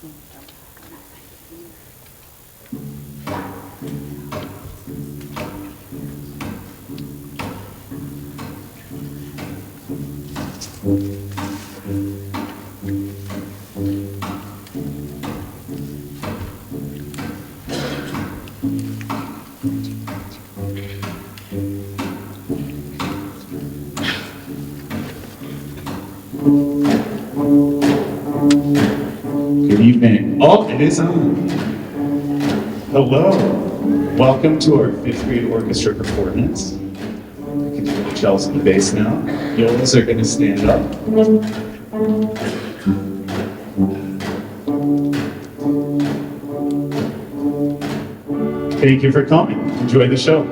Good evening. Oh, it is on. Hello. Welcome to our fifth grade orchestra performance. I can hear the cellos and the bass now. Violas are going to stand up. Thank you for coming. Enjoy the show.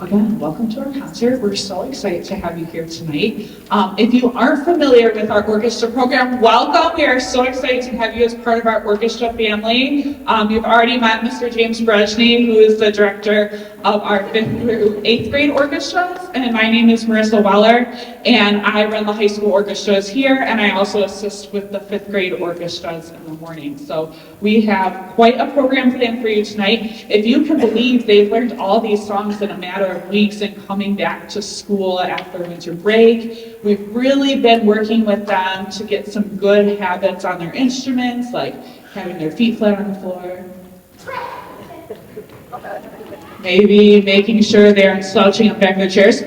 Again, welcome to our concert. We're so excited to have you here tonight. If you aren't familiar with our orchestra program, welcome. We are so excited to have you as part of our orchestra family. You've already met Mr. James Brezhny, who is the director of our 5th through 8th grade orchestras, and my name is Marissa Weller, and I run the high school orchestras here, and I also assist with the 5th grade orchestras in the morning. So we have quite a program planned for you tonight. If you can believe, they've learned all these songs in a matter of weeks and coming back to school after winter break. We've really been working with them to get some good habits on their instruments, like having their feet flat on the floor. Maybe making sure they aren't slouching up back in their chairs.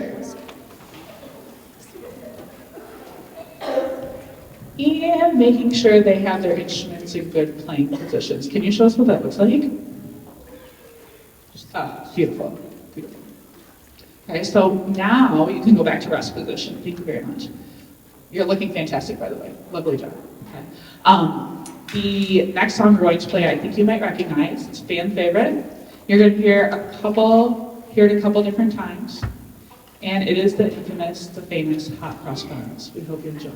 And making sure they have their instruments in good playing positions. Can you show us what that looks like? Beautiful. Beautiful. Okay, so now you can go back to rest position. Thank you very much. You're looking fantastic, by the way. Lovely job. Okay. The next song we're going to play, I think you might recognize. It's a fan favorite. You're going to hear it a couple different times. And it is the infamous, the famous Hot Cross Buns. We hope you enjoy.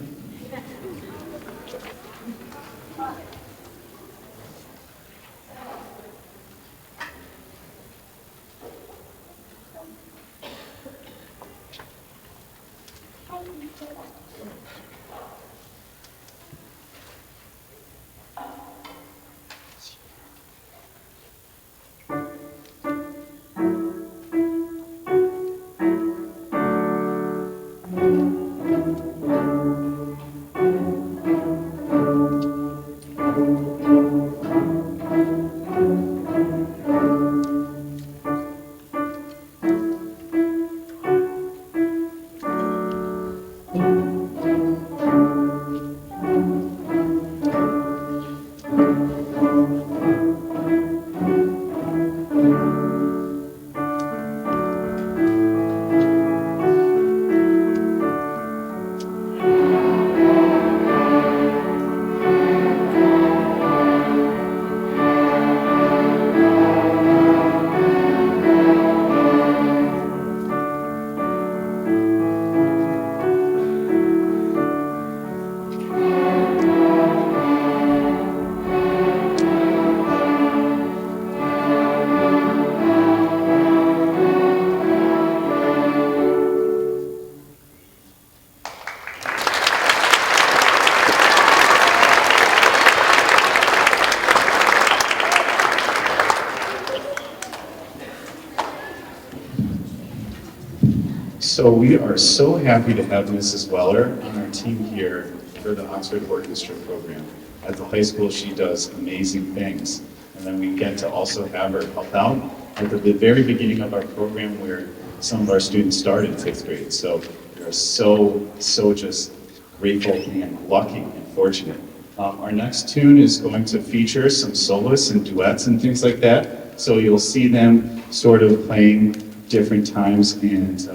So we are so happy to have Mrs. Weller on our team here for the Oxford Orchestra program. At the high school, she does amazing things. And then we get to also have her help out at the very beginning of our program where some of our students started in 5th grade. So we are so just grateful and lucky and fortunate. Our next tune is going to feature some soloists and duets and things like that. So you'll see them sort of playing different times, and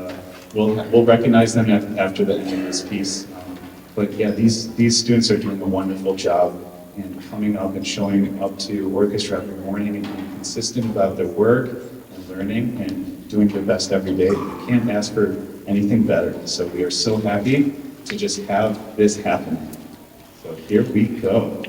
we'll recognize them after the end of this piece. But yeah, these students are doing a wonderful job and coming up and showing up to orchestra every morning and being consistent about their work and learning and doing their best every day. You can't ask for anything better. So we are so happy to just have this happen. So here we go.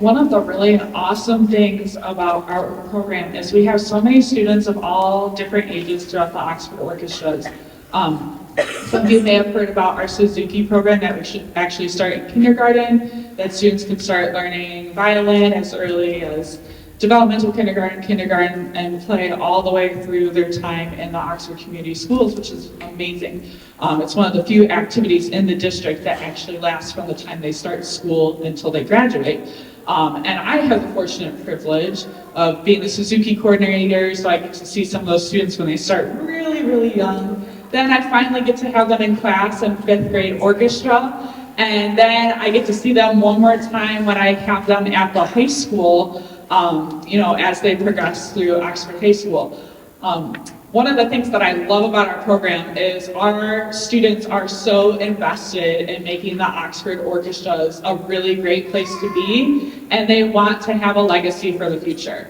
one of the really awesome things about our program is we have so many students of all different ages throughout the Oxford Orchestras. Some of you may have heard about our Suzuki program that we should actually start in kindergarten, that students can start learning violin as early as developmental kindergarten, and play all the way through their time in the Oxford Community Schools, which is amazing. It's one of the few activities in the district that actually lasts from the time they start school until they graduate. And I have the fortunate privilege of being the Suzuki coordinator, so I get to see some of those students when they start really, really young. Then I finally get to have them in class in 5th grade orchestra. And then I get to see them one more time when I have them at the high school, as they progress through Oxford High School. One of the things that I love about our program is our students are so invested in making the Oxford Orchestras a really great place to be, and they want to have a legacy for the future.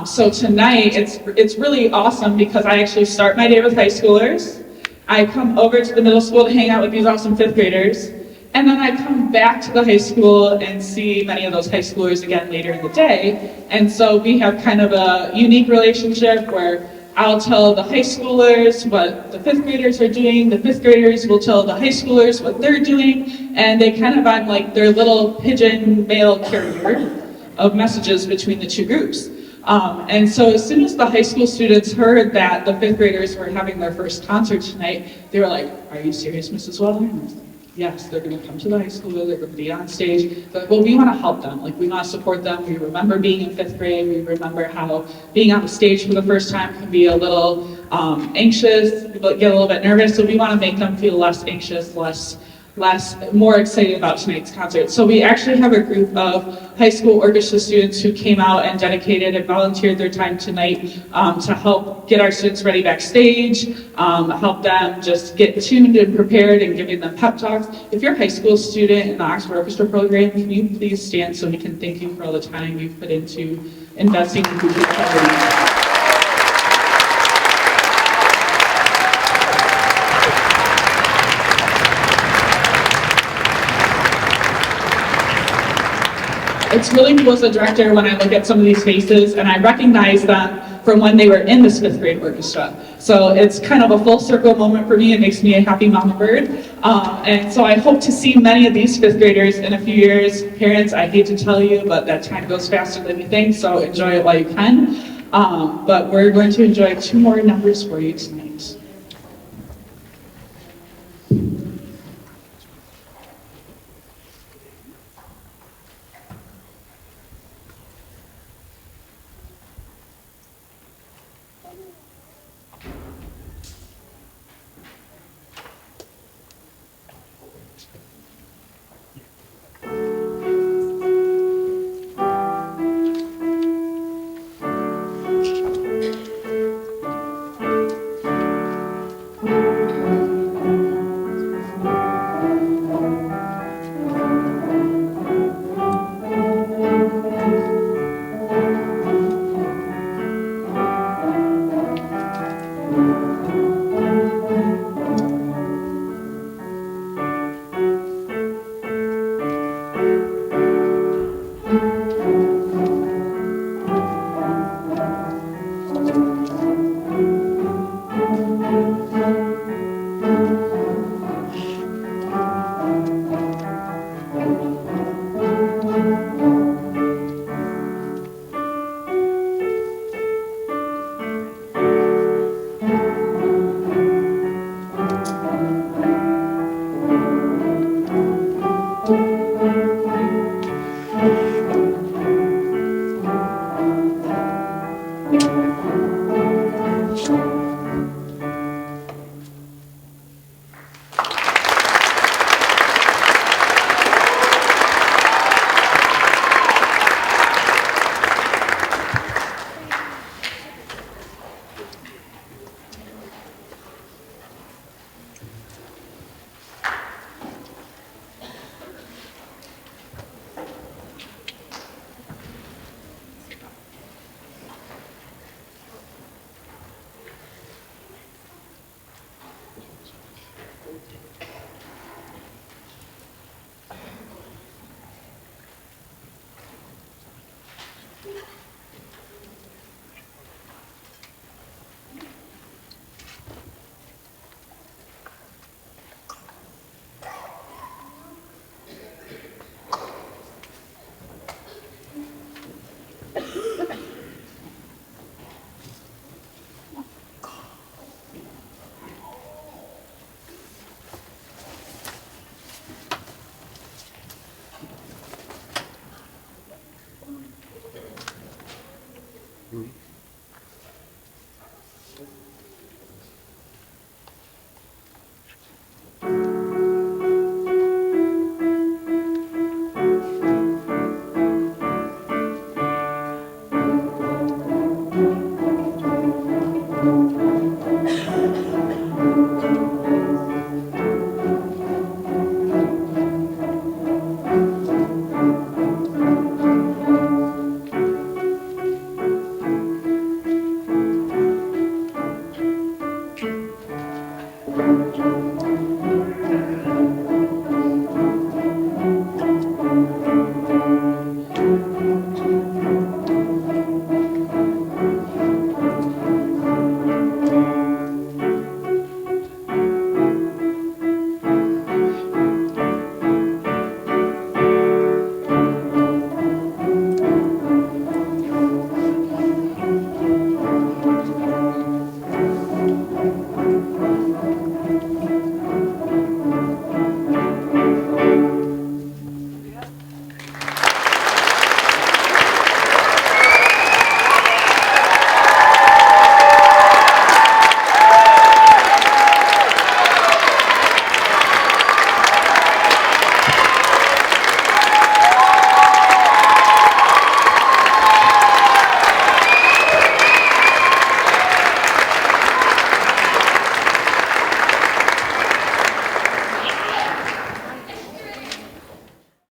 So tonight, it's really awesome because I actually start my day with high schoolers. I come over to the middle school to hang out with these awesome 5th graders. And then I come back to the high school and see many of those high schoolers again later in the day. And so we have kind of a unique relationship where I'll tell the high schoolers what the 5th graders are doing, the 5th graders will tell the high schoolers what they're doing, and I'm like their little pigeon mail carrier of messages between the two groups. And so as soon as the high school students heard that the 5th graders were having their first concert tonight, they were like, "Are you serious, Mrs. Weller?" Yes, they're going to come to the high school, they're going to be on stage. But, well, we want to help them, we want to support them. We remember being in 5th grade, we remember how being on the stage for the first time can be a little anxious, but get a little bit nervous. So we want to make them feel less anxious, more excited about tonight's concert. So we actually have a group of high school orchestra students who came out and dedicated and volunteered their time tonight to help get our students ready backstage, help them just get tuned and prepared and giving them pep talks. If you're a high school student in the Oxford Orchestra program, can you please stand so we can thank you for all the time you've put into investing in group activities. It's really cool as a director when I look at some of these faces and I recognize them from when they were in this 5th grade orchestra. So it's kind of a full circle moment for me. It makes me a happy mama bird. And so I hope to see many of these 5th graders in a few years. Parents, I hate to tell you, but that time goes faster than you think, so enjoy it while you can. But we're going to enjoy 2 more numbers for you tonight.